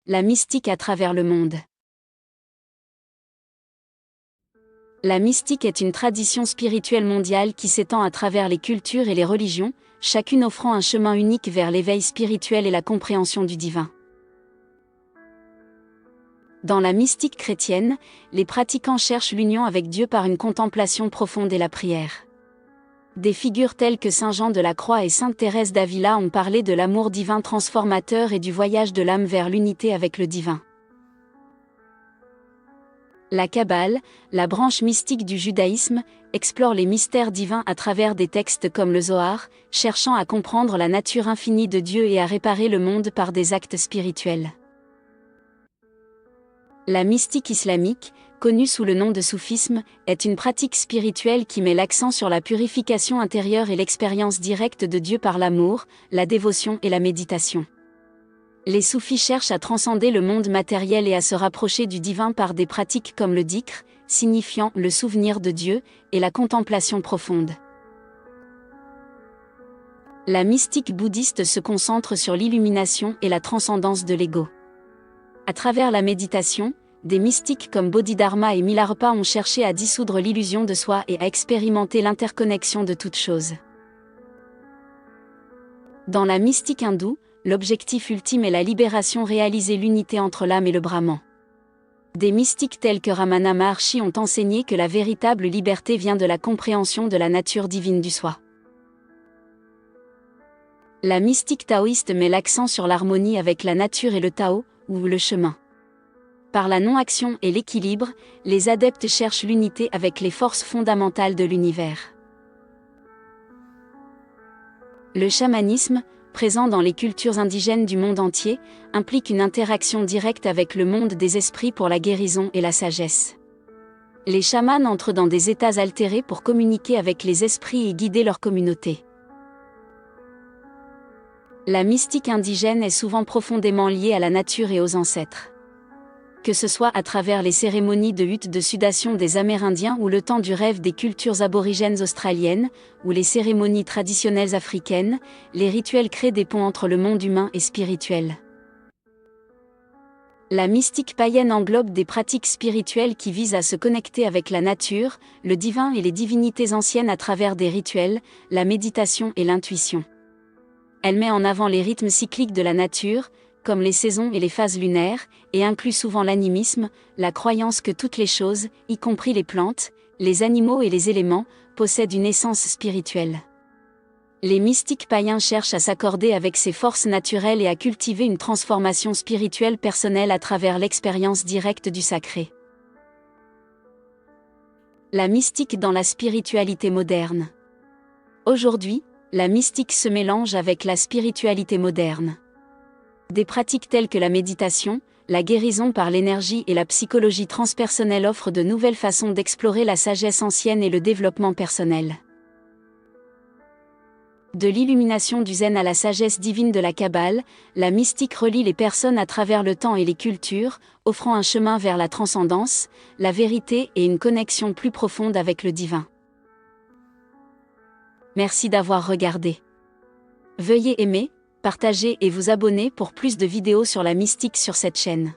La mystique à travers le monde. La mystique est une tradition spirituelle mondiale qui s'étend à travers les cultures et les religions, chacune offrant un chemin unique vers l'éveil spirituel et la compréhension du divin. Dans la mystique chrétienne, les pratiquants cherchent l'union avec Dieu par une contemplation profonde et la prière. Des figures telles que Saint Jean de la Croix et Sainte Thérèse d'Avila ont parlé de l'amour divin transformateur et du voyage de l'âme vers l'unité avec le divin. La Kabbale, la branche mystique du judaïsme, explore les mystères divins à travers des textes comme le Zohar, cherchant à comprendre la nature infinie de Dieu et à réparer le monde par des actes spirituels. La mystique islamique, connue sous le nom de soufisme, est une pratique spirituelle qui met l'accent sur la purification intérieure et l'expérience directe de Dieu par l'amour, la dévotion et la méditation. Les soufis cherchent à transcender le monde matériel et à se rapprocher du divin par des pratiques comme le dhikr, signifiant le souvenir de Dieu, et la contemplation profonde. La mystique bouddhiste se concentre sur l'illumination et la transcendance de l'ego. À travers la méditation, des mystiques comme Bodhidharma et Milarepa ont cherché à dissoudre l'illusion de soi et à expérimenter l'interconnexion de toutes choses. Dans la mystique hindoue, l'objectif ultime est la libération, réaliser l'unité entre l'âme et le Brahman. Des mystiques tels que Ramana Maharshi ont enseigné que la véritable liberté vient de la compréhension de la nature divine du soi. La mystique taoïste met l'accent sur l'harmonie avec la nature et le Tao, ou le chemin. Par la non-action et l'équilibre, les adeptes cherchent l'unité avec les forces fondamentales de l'univers. Le chamanisme, présent dans les cultures indigènes du monde entier, implique une interaction directe avec le monde des esprits pour la guérison et la sagesse. Les chamans entrent dans des états altérés pour communiquer avec les esprits et guider leur communauté. La mystique indigène est souvent profondément liée à la nature et aux ancêtres. Que ce soit à travers les cérémonies de hutte de sudation des Amérindiens ou le temps du rêve des cultures aborigènes australiennes, ou les cérémonies traditionnelles africaines, les rituels créent des ponts entre le monde humain et spirituel. La mystique païenne englobe des pratiques spirituelles qui visent à se connecter avec la nature, le divin et les divinités anciennes à travers des rituels, la méditation et l'intuition. Elle met en avant les rythmes cycliques de la nature, comme les saisons et les phases lunaires, et inclut souvent l'animisme, la croyance que toutes les choses, y compris les plantes, les animaux et les éléments, possèdent une essence spirituelle. Les mystiques païens cherchent à s'accorder avec ces forces naturelles et à cultiver une transformation spirituelle personnelle à travers l'expérience directe du sacré. La mystique dans la spiritualité moderne. Aujourd'hui, la mystique se mélange avec la spiritualité moderne. Des pratiques telles que la méditation, la guérison par l'énergie et la psychologie transpersonnelle offrent de nouvelles façons d'explorer la sagesse ancienne et le développement personnel. De l'illumination du zen à la sagesse divine de la Kabbale, la mystique relie les personnes à travers le temps et les cultures, offrant un chemin vers la transcendance, la vérité et une connexion plus profonde avec le divin. Merci d'avoir regardé. Veuillez aimer, partager et vous abonner pour plus de vidéos sur la mystique sur cette chaîne.